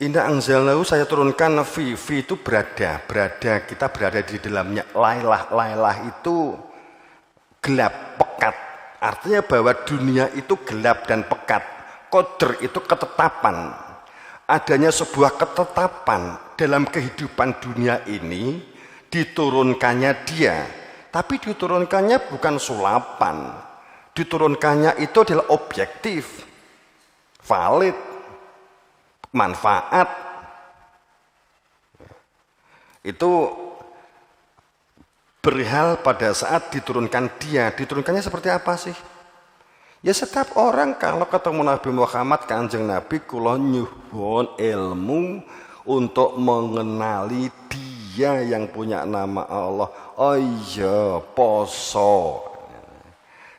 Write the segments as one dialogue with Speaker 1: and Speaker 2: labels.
Speaker 1: Inna anzalnahu, saya turunkan, fi itu berada, kita berada di dalamnya. Lailah itu gelap, pekat. Artinya bahwa dunia itu gelap dan pekat. Qadr itu ketetapan. Adanya sebuah ketetapan dalam kehidupan dunia ini, diturunkannya dia. Tapi diturunkannya bukan sulapan. Diturunkannya itu adalah objektif, valid, manfaat. Itu perihal pada saat diturunkan dia. Diturunkannya seperti apa sih? Ya setiap orang kalau ketemu Nabi Muhammad, Kanjeng Nabi, kula nyuwun ilmu untuk mengenali dia yang punya nama Allah. Oh iya, poso.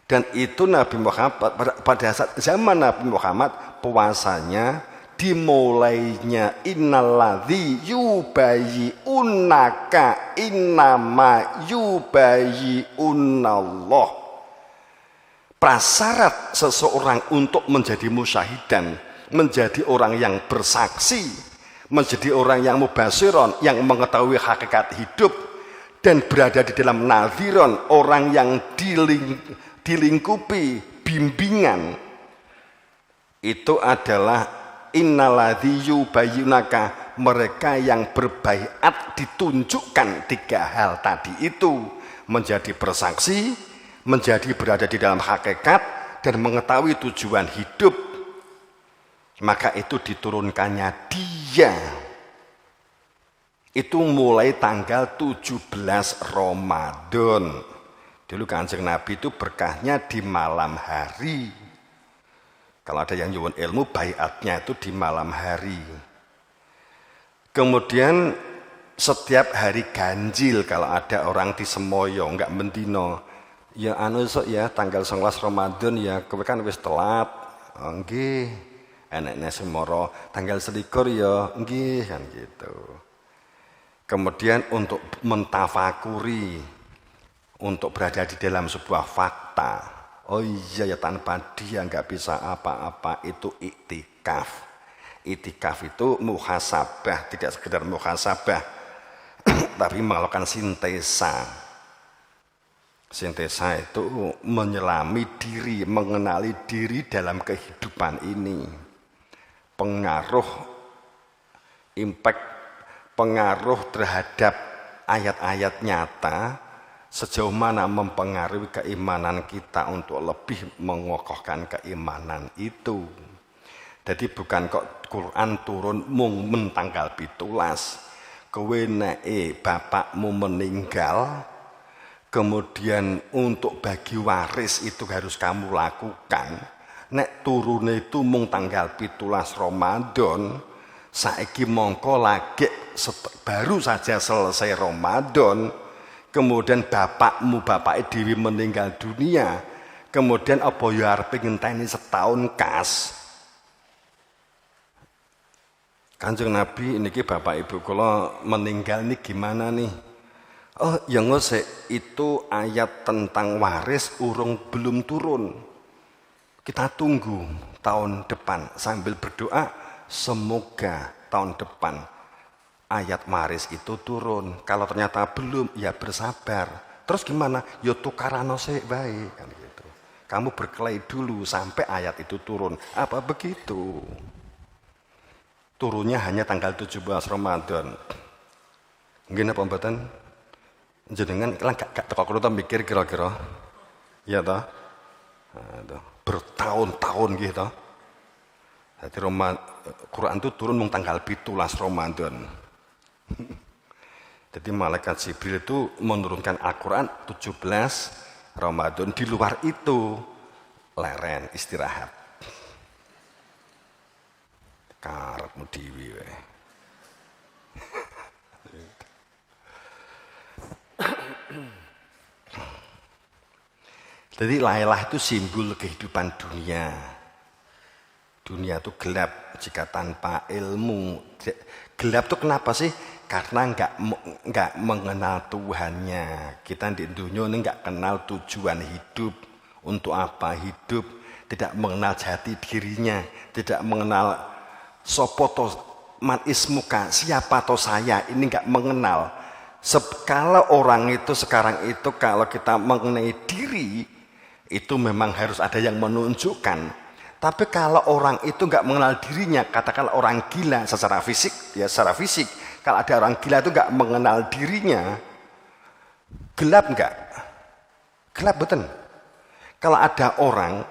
Speaker 1: Dan itu Nabi Muhammad pada saat zaman Nabi Muhammad, puasanya dimulainya innalladzi yubayyi'unaka innama yubayyi'unallah. Prasyarat seseorang untuk menjadi musyahidan, menjadi orang yang bersaksi, menjadi orang yang mubasyiron, yang mengetahui hakikat hidup dan berada di dalam nadhiron, orang yang dilingkupi bimbingan, itu adalah innalladzi yubayyunaka, mereka yang berbaiat ditunjukkan tiga hal tadi itu, menjadi bersaksi, menjadi berada di dalam hakikat, dan mengetahui tujuan hidup. Maka itu diturunkannya dia. Itu mulai tanggal 17 Ramadan. Dulu Kanjeng Nabi itu berkahnya di malam hari. Kalau ada yang nyuwun ilmu, baiatnya itu di malam hari. Kemudian setiap hari ganjil, kalau ada orang di Semoyo enggak mendino, ya sok ya tanggal 19 Ramadan ya kowe kan wis telat. Nggih, enekne semoro tanggal 21 ya nggih, kan gitu. Kemudian untuk mentafakuri, untuk berada di dalam sebuah fakta. Oh iya ya, tanpa dia nggak bisa apa-apa, itu iktikaf. Iktikaf itu muhasabah, tidak sekedar muhasabah, tapi melakukan sintesa. Sintesa itu menyelami diri, mengenali diri dalam kehidupan ini. Pengaruh, impact, pengaruh terhadap ayat-ayat nyata, sejauh mana mempengaruhi keimanan kita untuk lebih mengokohkan keimanan itu. Jadi bukan kok Quran turun mung mentanggal 17. Kowe nek bapakmu meninggal, kemudian untuk bagi waris itu harus kamu lakukan. Nek turune itu mung tanggal 17 Ramadan, saiki mongko lagi baru saja selesai Ramadan, kemudian bapakmu, bapak dhewe meninggal dunia, kemudian apa ya arep ngenteni setahun kas. Kanjeng Nabi niki bapak ibu kula meninggal nih gimana nih? Oh, yang ngosek itu ayat tentang waris belum turun. Kita tunggu tahun depan sambil berdoa semoga tahun depan ayat waris itu turun. Kalau ternyata belum, ya bersabar. Terus gimana? Ya tukarano sik baik, kan gitu. Kamu berkelahi dulu sampai ayat itu turun. Apa begitu? Turunnya hanya tanggal 17 Ramadan. Nggih napa mboten? Jenengan gak teko kulo mikir kira-kira. Ya toh? Nah, bertahun-tahun gitu. Jadi Quran itu turun mung tanggal 17 Ramadan. Jadi malaikat Jibril itu menurunkan Al-Quran 17 Ramadan. Di luar itu leren istirahat. Karepmu dhewe wae. Jadi Lailah itu simbol kehidupan dunia. Dunia itu gelap jika tanpa ilmu. Gelap itu kenapa sih? Karena enggak mengenal Tuhannya. Kita di dunia ini enggak kenal tujuan hidup. Untuk apa hidup? Tidak mengenal jati dirinya. Tidak mengenal sopo man ismuka, siapa atau saya, ini nggak mengenal. Kalau orang itu sekarang itu kalau kita mengenai diri, itu memang harus ada yang menunjukkan. Tapi kalau orang itu nggak mengenal dirinya, katakanlah orang gila secara fisik, ya secara fisik. Kalau ada orang gila itu nggak mengenal dirinya, gelap nggak? Gelap betul. Kalau ada orang,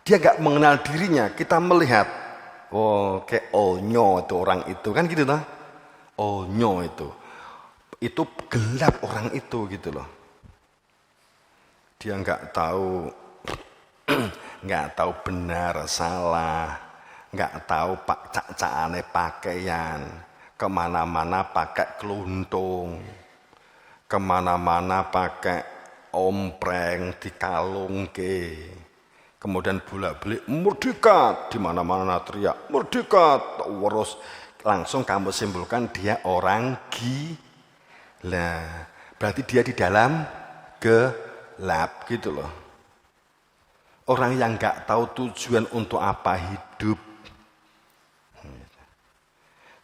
Speaker 1: dia nggak mengenal dirinya, kita melihat, oh kayak onyo itu orang itu, kan gitu lah. Onyo itu gelap orang itu gitu loh. Dia nggak tahu benar salah, nggak tahu cak-cakane pakaian, kemana-mana pakai keluntung, kemana-mana pakai ompreng dikalung ke, kemudian bolak-balik merdeka, di mana-mana teriak merdeka, terus langsung kamu simpulkan dia orang gila, berarti dia di dalam gelap gitu loh. Orang yang nggak tahu tujuan untuk apa hidup.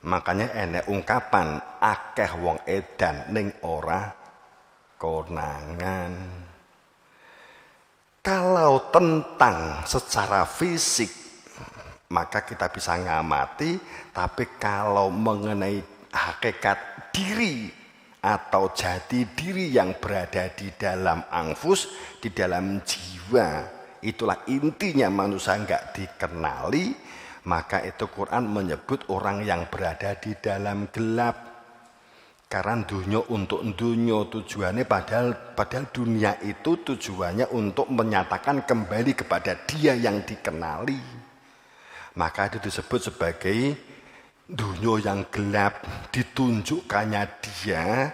Speaker 1: Makanya enek ungkapan akeh wong edan ning ora konangan. Kalau tentang secara fisik maka kita bisa ngamati, tapi kalau mengenai hakikat diri atau jati diri yang berada di dalam anfus, di dalam jiwa, itulah intinya manusia enggak dikenali, maka itu Quran menyebut orang yang berada di dalam gelap. Karena dunia untuk dunia tujuannya, padahal dunia itu tujuannya untuk menyatakan kembali kepada dia yang dikenali. Maka itu disebut sebagai dunia yang gelap, ditunjukkannya dia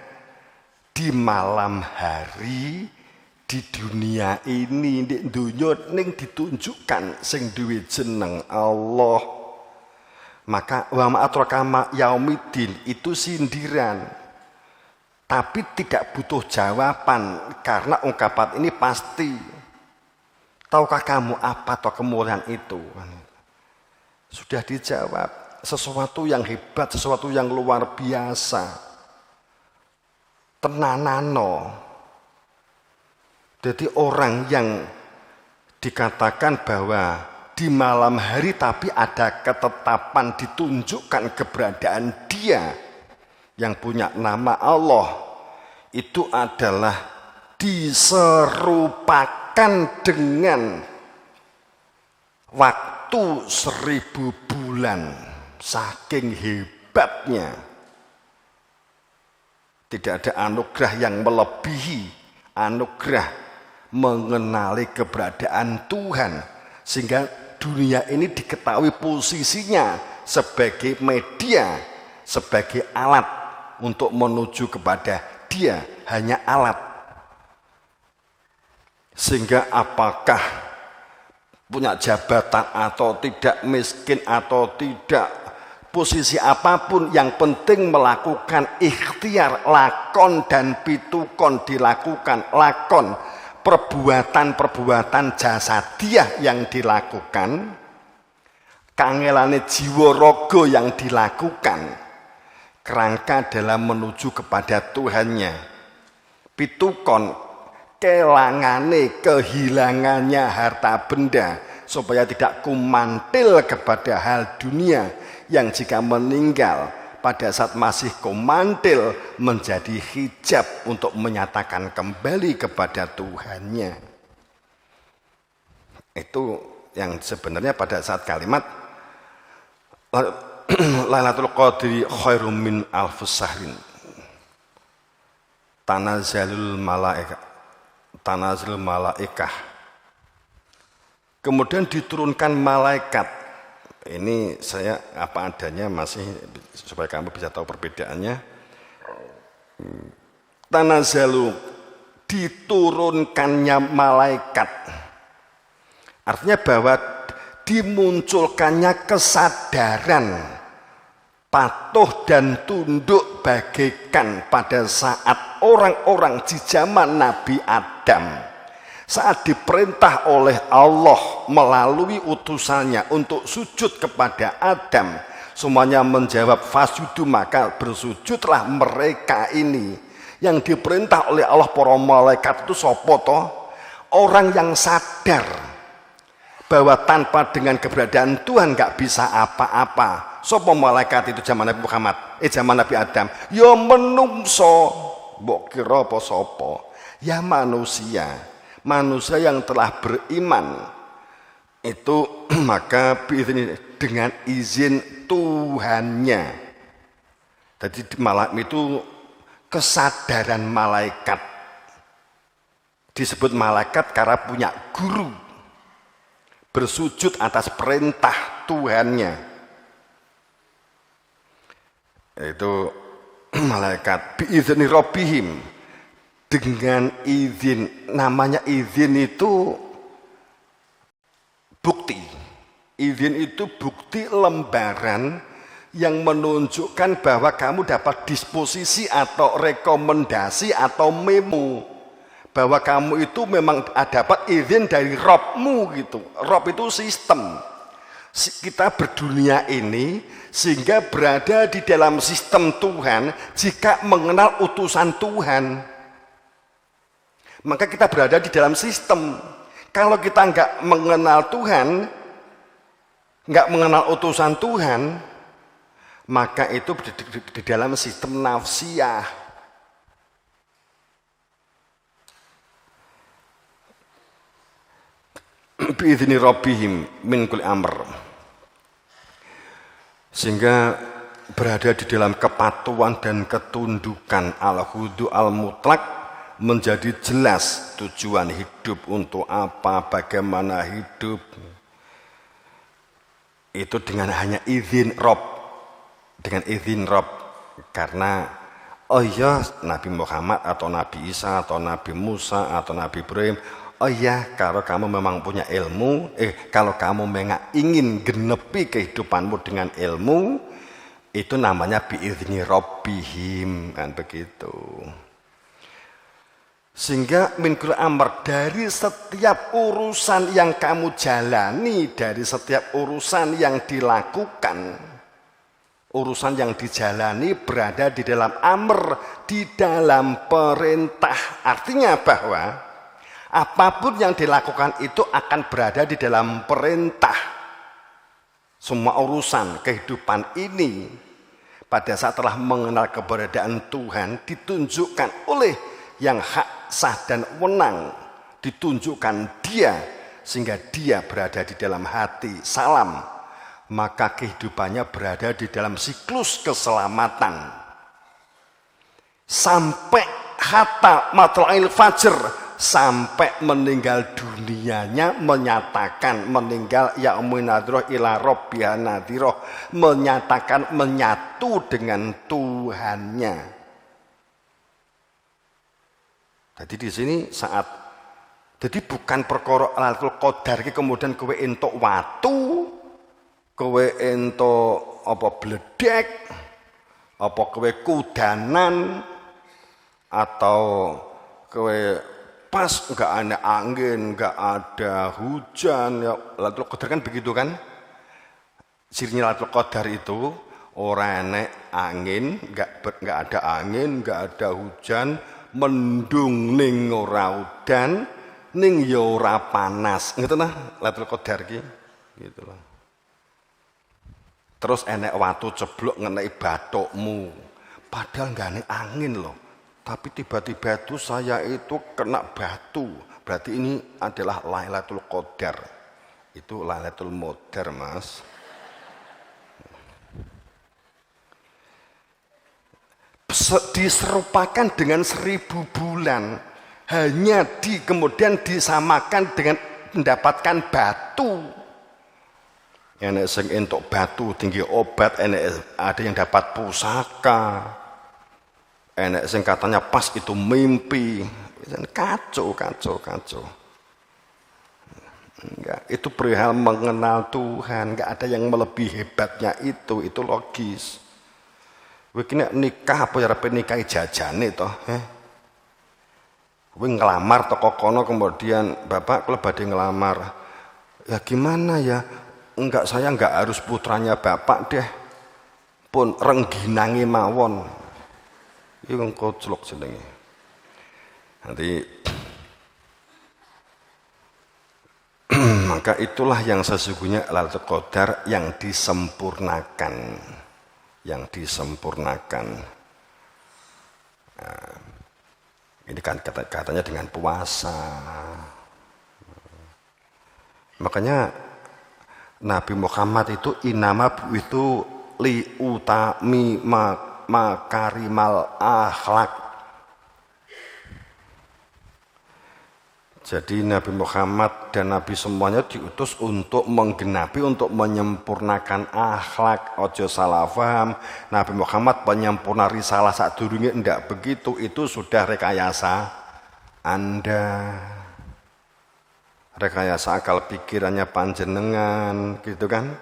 Speaker 1: di malam hari. Di dunia ini, di dunia ning ditunjukkan sing duwe jeneng Allah. Maka wa ma'atrakama yaumidin itu sindiran. Tapi tidak butuh jawaban karena ungkapan ini pasti. Tahukah kamu apa toh kemuliaan itu? Sudah dijawab, sesuatu yang hebat, sesuatu yang luar biasa. Tenanano. Jadi orang yang dikatakan bahwa di malam hari tapi ada ketetapan ditunjukkan keberadaan dia yang punya nama Allah, itu adalah diserupakan dengan waktu 1000 bulan, saking hebatnya. Tidak ada anugerah yang melebihi anugerah mengenali keberadaan Tuhan, sehingga dunia ini diketahui posisinya sebagai media, sebagai alat untuk menuju kepada dia, hanya alat. Sehingga apakah punya jabatan atau tidak, miskin atau tidak, posisi apapun, yang penting melakukan ikhtiar, lakon dan pitukon dilakukan, lakon perbuatan-perbuatan jasadiah yang dilakukan, kangelane jiwa raga yang dilakukan, kerangka dalam menuju kepada Tuhannya. Pitukon kelangane, kehilangannya harta benda, supaya tidak kumantil kepada hal dunia yang jika meninggal pada saat masih kumantil menjadi hijab untuk menyatakan kembali kepada Tuhannya. Itu yang sebenarnya pada saat kalimat Lailatul Qadri khairum min alfus sahrin, tanazalul malaikah, kemudian diturunkan malaikat. Ini saya apa adanya masih supaya kamu bisa tahu perbedaannya. Tanazalu, diturunkannya malaikat. Artinya bahwa dimunculkannya kesadaran patuh dan tunduk bagaikan pada saat orang-orang di zaman Nabi Adam, saat diperintah oleh Allah melalui utusannya untuk sujud kepada Adam, Semuanya menjawab fasjudu, maka bersujudlah mereka ini. Yang diperintah oleh Allah para malaikat itu sapa toh? Orang yang sadar bahwa tanpa dengan keberadaan Tuhan nggak bisa apa-apa. Sapa malaikat itu zaman Nabi Muhammad, zaman Nabi Adam. Ya menungso, mbok kira apa sapa? Ya manusia. Manusia yang telah beriman itu maka dengan izin Tuhannya. Jadi malam itu kesadaran malaikat. Disebut malaikat karena punya guru. Bersujud atas perintah Tuhannya. Itu malaikat biizni rabbihim, dengan izin. Namanya izin itu bukti. Izin itu bukti lembaran yang menunjukkan bahwa kamu dapat disposisi atau rekomendasi atau memo bahwa kamu itu memang dapat izin dari Robmu gitu. Rob itu sistem. Kita berdunia ini sehingga berada di dalam sistem Tuhan jika mengenal utusan Tuhan. Maka kita berada di dalam sistem. Kalau kita nggak mengenal Tuhan, nggak mengenal utusan Tuhan, maka itu di dalam sistem nafsiyah. Biizni rabbihim min kulli amr. Sehingga berada di dalam kepatuhan dan ketundukan al-hudu al-mutlak, menjadi jelas tujuan hidup, untuk apa, bagaimana hidup. Itu dengan hanya izin Rob. Dengan izin Rob. Karena oh iya Nabi Muhammad atau Nabi Isa atau Nabi Musa atau Nabi Ibrahim, oh iya kalau kamu memang punya ilmu, kalau kamu memang ingin genepi kehidupanmu dengan ilmu, itu namanya biizni rabbihim, kan begitu. Sehingga min kulli amr, dari setiap urusan yang kamu jalani, dari setiap urusan yang dilakukan, urusan yang dijalani berada di dalam amr, di dalam perintah. Artinya bahwa apapun yang dilakukan itu akan berada di dalam perintah. Semua urusan kehidupan ini pada saat telah mengenal keberadaan Tuhan ditunjukkan oleh yang hak, sah dan wenang, ditunjukkan dia sehingga dia berada di dalam hati salam, maka kehidupannya berada di dalam siklus keselamatan sampai hatta matla'il fajr, sampai meninggal dunianya menyatakan meninggal yaumun nadhiroh ila rabbiha nadhiroh, menyatakan menyatu dengan Tuhannya. Jadi di sini saat, jadi bukan perkara Lailatul Qadar ki kemudian kowe entuk watu, kowe entuk apa bledek, apa kowe kudanan, atau kowe pas enggak ada angin, enggak ada hujan. Ya, Lailatul Qadar kan begitu kan? Cirinya Lailatul Qadar itu ora enek angin, enggak ada angin, enggak ada hujan, mendung ning ora udan, ning ya ora panas. Ngoten nah Lailatul Qadar ki, gitu loh. Terus enek watu ceblok ngenai bathukmu. Padahal enggak ada angin loh. Tapi tiba-tiba itu saya itu kena batu. Berarti ini adalah Lailatul Qadar. Itu Lailatul Qadar, Mas. Diserupakan dengan 1000 bulan, hanya kemudian disamakan dengan mendapatkan batu. Enek sing entuk batu tinggi obat, enek ada yang dapat pusaka, enek sing katanya pas itu mimpi. Kacau. Enggak, itu perihal mengenal Tuhan, enggak ada yang melebihi hebatnya itu logis. Kowe nek nikah apa ya arep nikahi jajane to, Kowe ngelamar toko kono kemudian bapak kula badhe ngelamar. Ya gimana ya? Enggak, saya enggak harus putranya bapak deh. pun rengginange mawon. Iku koclok jenenge. Nanti maka itulah yang sesungguhnya Lailatul Qadar yang disempurnakan. Yang disempurnakan. Nah, ini kan katanya dengan puasa. Makanya Nabi Muhammad itu inama itu liutami makarimal akhlak. Jadi Nabi Muhammad dan Nabi semuanya diutus untuk menggenapi, untuk menyempurnakan akhlak. Ojo salah paham, Nabi Muhammad penyempurna risalah sadurunge ndak begitu, itu sudah rekayasa Anda. Rekayasa akal pikirannya panjenengan, gitu kan?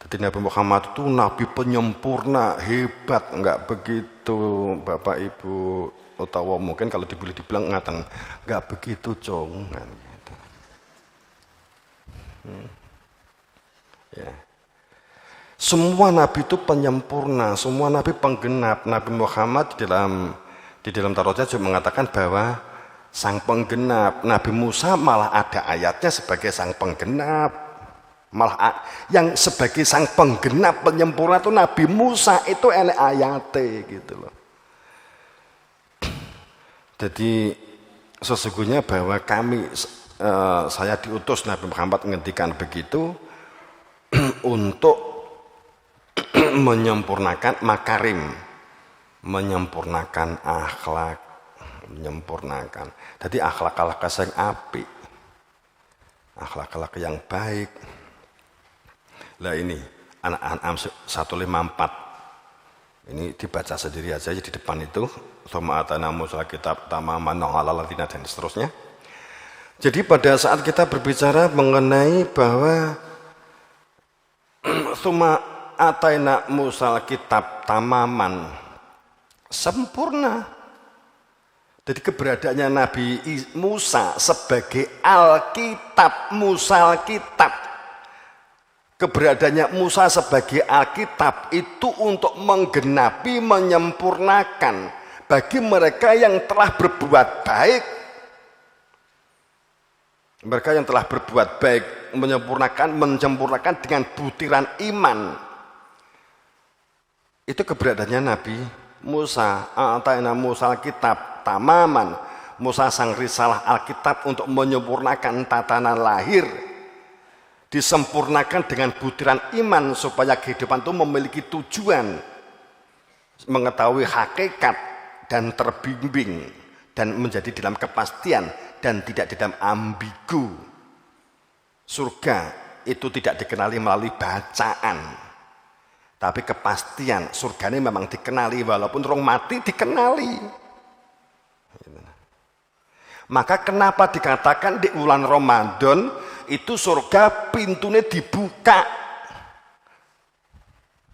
Speaker 1: Jadi Nabi Muhammad itu Nabi penyempurna, hebat, enggak begitu Bapak Ibu. Utawa mungkin kalau boleh dibilang ngatan, enggak begitu cong. Kan, gitu. Ya. Semua Nabi itu penyempurna, semua Nabi penggenap. Nabi Muhammad di dalam Tauratnya juga mengatakan bahwa sang penggenap. Nabi Musa malah ada ayatnya sebagai sang penggenap. Malah yang sebagai sang penggenap penyempurna itu Nabi Musa, itu enek ayate gitu loh. Jadi sesungguhnya bahwa saya diutus Nabi Muhammad menghentikan begitu untuk menyempurnakan makarim, menyempurnakan akhlak, menyempurnakan. Jadi akhlak-akhlak yang apik, akhlak-akhlak yang baik. Lah ini An'am 154. Ini dibaca sendiri aja di depan itu. Tsumma atana Musa kitab tamaman 'alal ladzina dan seterusnya. Jadi pada saat kita berbicara mengenai bahwa tsumma atana Musa kitab tamaman, sempurna. Jadi keberadaannya Nabi Musa sebagai Alkitab, Musa Alkitab. Keberadaannya Musa sebagai Alkitab itu untuk menggenapi, menyempurnakan bagi mereka yang telah berbuat baik. Mereka yang telah berbuat baik, menyempurnakan dengan butiran iman. Itu keberadaannya Nabi Musa. Atayna Musa Alkitab tamaman. Musa sang risalah Alkitab untuk menyempurnakan tatanan lahir. Disempurnakan dengan butiran iman supaya kehidupan itu memiliki tujuan, mengetahui hakikat dan terbimbing dan menjadi dalam kepastian dan tidak dalam ambigu. Surga itu tidak dikenali melalui bacaan, tapi kepastian surga ini memang dikenali walaupun orang mati dikenali. Maka kenapa dikatakan di bulan Ramadan itu surga pintunya dibuka,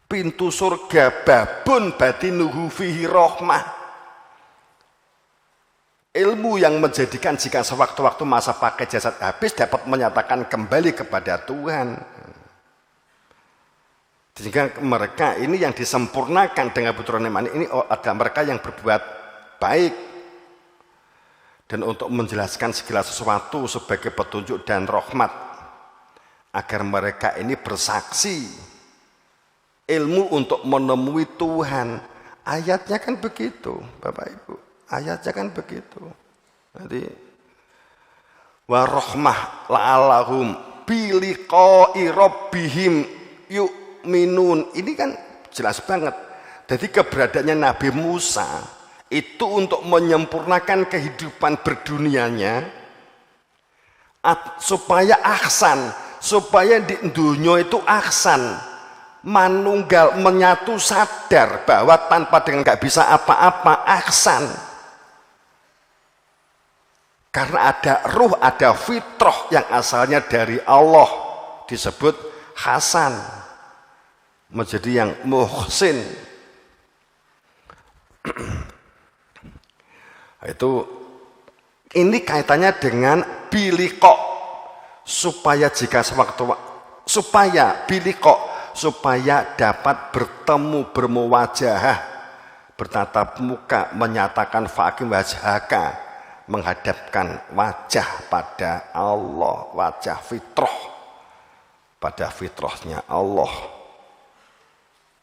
Speaker 1: pintu surga babun batinuhu fihi rahmah, ilmu yang menjadikan jika sewaktu-waktu masa pakai jasad habis dapat menyatakan kembali kepada Tuhan. Sehingga mereka ini yang disempurnakan dengan butiran iman ini ada mereka yang berbuat baik. Dan untuk menjelaskan segala sesuatu sebagai petunjuk dan rahmat agar mereka ini bersaksi ilmu untuk menemui Tuhan. Ayatnya kan begitu Bapak Ibu, ayatnya kan begitu. Jadi wa rahmah la'allahum biliqa'i rabbihim yu'minun, ini kan jelas banget. Jadi keberadaannya Nabi Musa itu untuk menyempurnakan kehidupan berdunianya supaya ahsan, supaya di dunia itu ahsan, manunggal, menyatu, sadar bahwa tanpa dengan nggak bisa apa-apa, ahsan. Karena ada ruh, ada fitrah yang asalnya dari Allah disebut hasan, menjadi yang muhsin. Itu ini kaitannya dengan biliko, supaya jika sewaktu supaya biliko supaya dapat bertemu bermuwajahah, bertatap muka, menyatakan faqim wajhaka, menghadapkan wajah pada Allah, wajah fitrah pada fitrahnya Allah.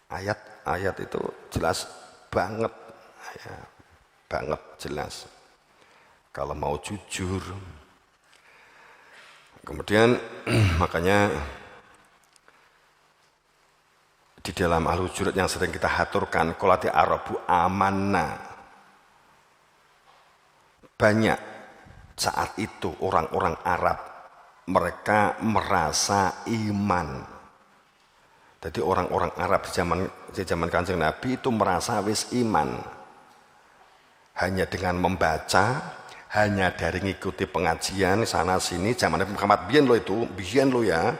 Speaker 1: Ayat itu jelas banget, ya, banget jelas kalau mau jujur. Kemudian makanya di dalam al-hujurat yang sering kita haturkan, qolati arabu amanna, banyak saat itu orang-orang Arab mereka merasa iman. Jadi orang-orang Arab di zaman Kanjeng Nabi itu merasa wis iman. Hanya dengan membaca, hanya dari ngikuti pengajian sana sini, zaman Nabi Muhammad biyen lo ya.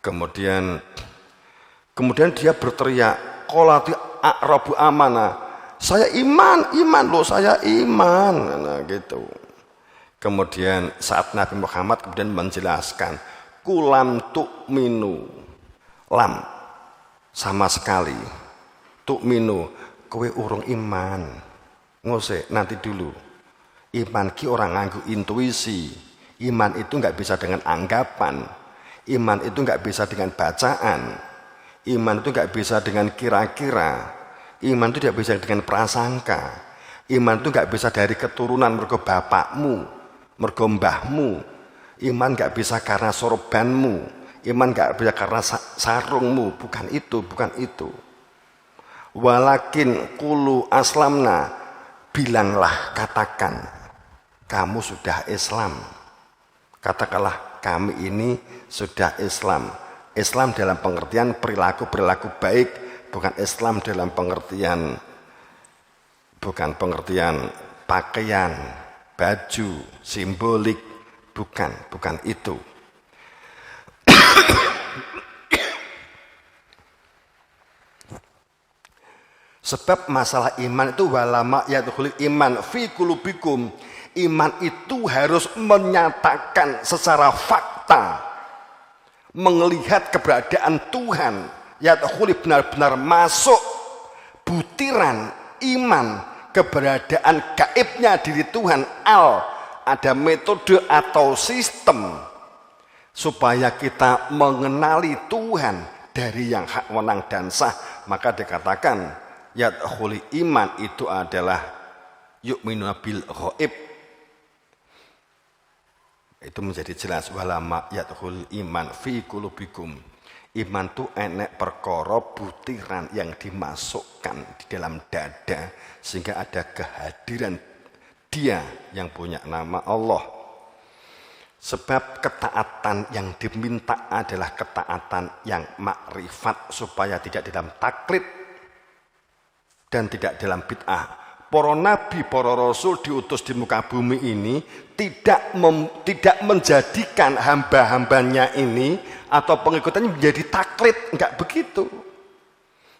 Speaker 1: Kemudian dia berteriak, qolati a'rabu amana. Saya iman loh, saya iman. Nah, gitu. Kemudian saat Nabi Muhammad kemudian menjelaskan, kulam tu'minu, lam sama sekali, tu'minu, kowe urung iman. Ngose, nanti dulu. Iman ki orang nganggo intuisi. Iman itu nggak bisa dengan anggapan. Iman itu nggak bisa dengan bacaan. Iman itu nggak bisa dengan kira-kira. Iman itu tidak bisa dengan prasangka. Iman itu nggak bisa dari keturunan mergo bapakmu, mergo mbahmu. Iman nggak bisa karena sorbanmu. Iman nggak bisa karena sarungmu. Bukan itu. Walakin kulu aslamna, bilanglah, katakan kamu sudah Islam. Katakanlah kami ini sudah Islam. Islam dalam pengertian perilaku baik, bukan Islam dalam pengertian pakaian, baju, simbolik, bukan itu. Sebab masalah iman itu walama yadkhulul iman fi qulubikum. Iman itu harus menyatakan secara fakta, melihat keberadaan Tuhan, yadkhul benar-benar masuk butiran iman, keberadaan gaibnya diri Tuhan. Ada metode atau sistem supaya kita mengenali Tuhan dari yang hak, wenang dan sah. Maka dikatakan yadkhul iman itu adalah yu'minu bil ghaib. Itu menjadi jelas, walama yadkhul iman fi qulubikum. Iman itu enek perkara butiran yang dimasukkan di dalam dada sehingga ada kehadiran Dia yang punya nama Allah. Sebab ketaatan yang diminta adalah ketaatan yang makrifat, supaya tidak dalam taklid dan tidak dalam bid'ah. Para nabi, para rasul diutus di muka bumi ini tidak menjadikan hamba-hambanya ini atau pengikutannya menjadi taklid, enggak begitu.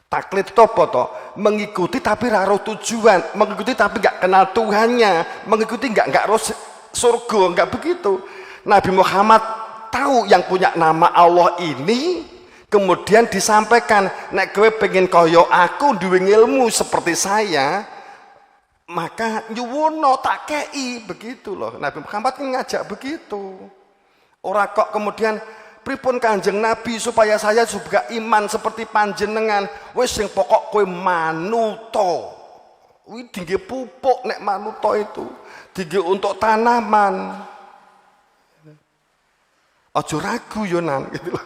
Speaker 1: Taklid itu apa toh? Mengikuti tapi raro tujuan, mengikuti tapi enggak kenal Tuhannya, mengikuti enggak roh surga, enggak begitu. Nabi Muhammad tahu yang punya nama Allah ini, kemudian disampaikan, nek kowe pengen kaya aku duwe ilmu seperti saya, maka nyuwono tak kei, begitu loh. Nabi Muhammad ngajak begitu. Ora kok kemudian pripun Kanjeng Nabi supaya saya juga iman seperti panjenengan. Wis sing pokok kowe manuto. Kuwi dingge pupuk nek manuto itu. Dingge untuk tanaman. Aja ragu yo nan gitu loh.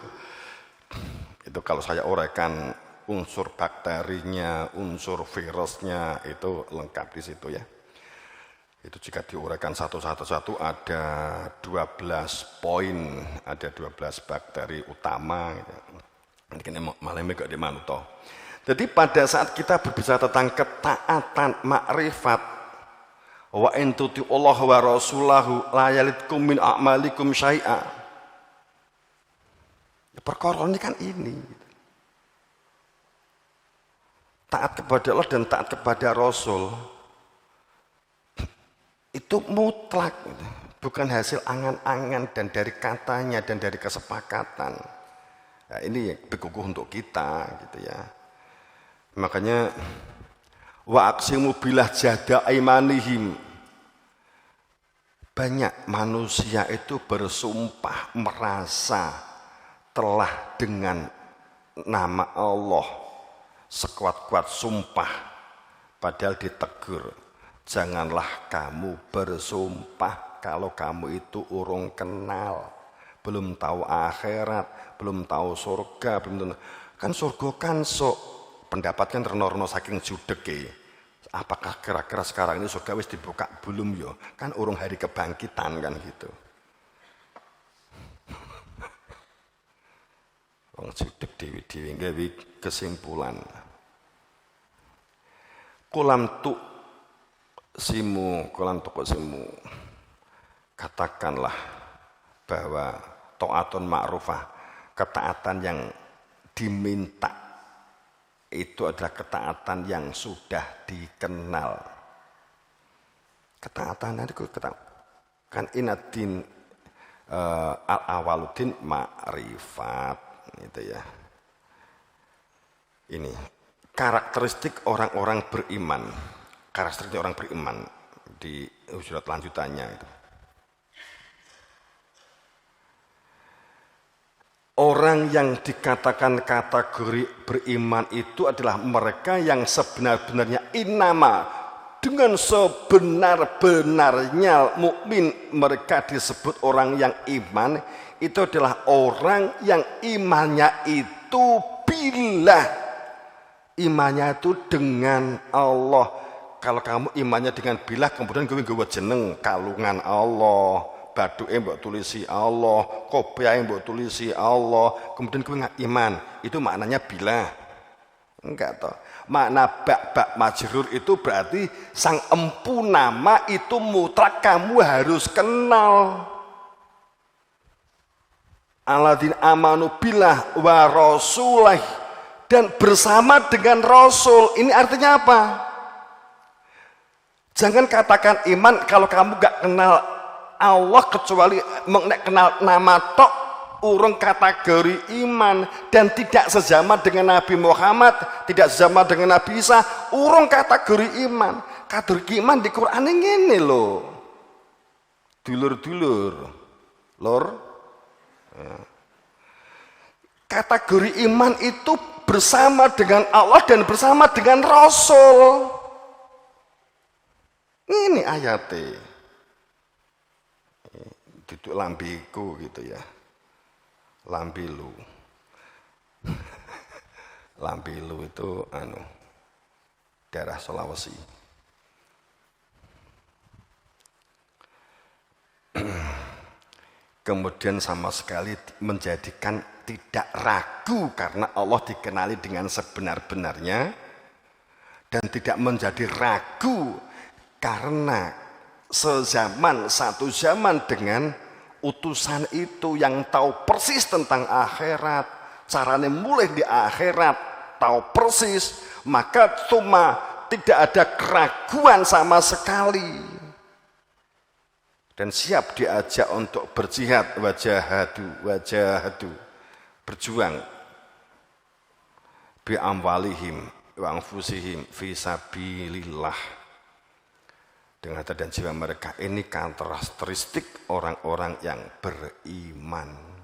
Speaker 1: Itu kalau saya uraikan unsur bakterinya, unsur virusnya itu lengkap di situ ya. Itu jika diuraikan satu-satu ada 12 poin, ada 12 bakteri utama gitu. Ini malah megak di manuto. Jadi pada saat kita berbicara tentang ketaatan makrifat, wa in tuti'ullah wa rasulahu la yalitkum min a'malikum syai'a. Perkara ini kan ini. Taat kepada Allah dan taat kepada Rasul itu mutlak, bukan hasil angan-angan dan dari katanya dan dari kesepakatan. Nah, ini berkukuh untuk kita gitu ya. Makanya wa aqsimu billah jahda aimanihim. Banyak manusia itu bersumpah merasa telah dengan nama Allah sekuat-kuat sumpah, padahal ditegur, janganlah kamu bersumpah kalau kamu itu urung kenal, belum tahu akhirat, belum tahu surga, belum tahu. Kan surga kan sok pendapat kan reno-reno saking judeke. Apakah kira-kira sekarang ini surga wis dibuka belum yo? Kan urung hari kebangkitan kan gitu. Wong judek dewi-dewi gawe kesimpulan. Kulam tu simu, katakanlah bahwa taatun ma'rufah, ketaatan yang diminta itu adalah ketaatan yang sudah dikenal. Ketaatan itu kan inadin al-awaludin ma'rifat gitu ya. Ini karakteristik orang-orang beriman. Karakteristik orang beriman di Hujurat lanjutannya itu. Orang yang dikatakan kategori beriman itu adalah mereka yang sebenar-benarnya inama, dengan sebenar-benarnya mukmin, mereka disebut orang yang iman. Itu adalah orang yang imannya itu billah, imannya itu dengan Allah. Kalau kamu imannya dengan billah, kemudian gue nggawa jeneng kalungan Allah, baduke mbok tulisi Allah, kopiahe mbok tulisi Allah, kemudian gue nggak iman, itu maknanya billah. Enggak toh. Makna bak majrur itu berarti sang empu nama itu mutlak kamu harus kenal. Alladzina amanu billah wa rasulah, dan bersama dengan Rasul. Ini artinya apa? Jangan katakan iman kalau kamu gak kenal Allah, kecuali kenal nama tok, urung kategori iman. Dan tidak sejaman dengan Nabi Muhammad, tidak sejaman dengan Nabi Isa, urung kategori iman. Kategori iman di Quran ini loh, dulur-dulur lor. Kategori iman itu bersama dengan Allah dan bersama dengan Rasul. Ini ayatnya. Duduk lambiku gitu ya. Lambilu. Lambilu itu daerah Sulawesi. Kemudian sama sekali menjadikan tidak ragu karena Allah dikenali dengan sebenar-benarnya, dan tidak menjadi ragu karena satu zaman dengan utusan itu yang tahu persis tentang akhirat, caranya mulai di akhirat, tahu persis, maka cuma tidak ada keraguan sama sekali. Dan siap diajak untuk berjihad, wajahadu, berjuang bi amwalihim wa anfusihim fi sabilillah, dengan harta dan jiwa mereka. Ini karakteristik orang-orang yang beriman.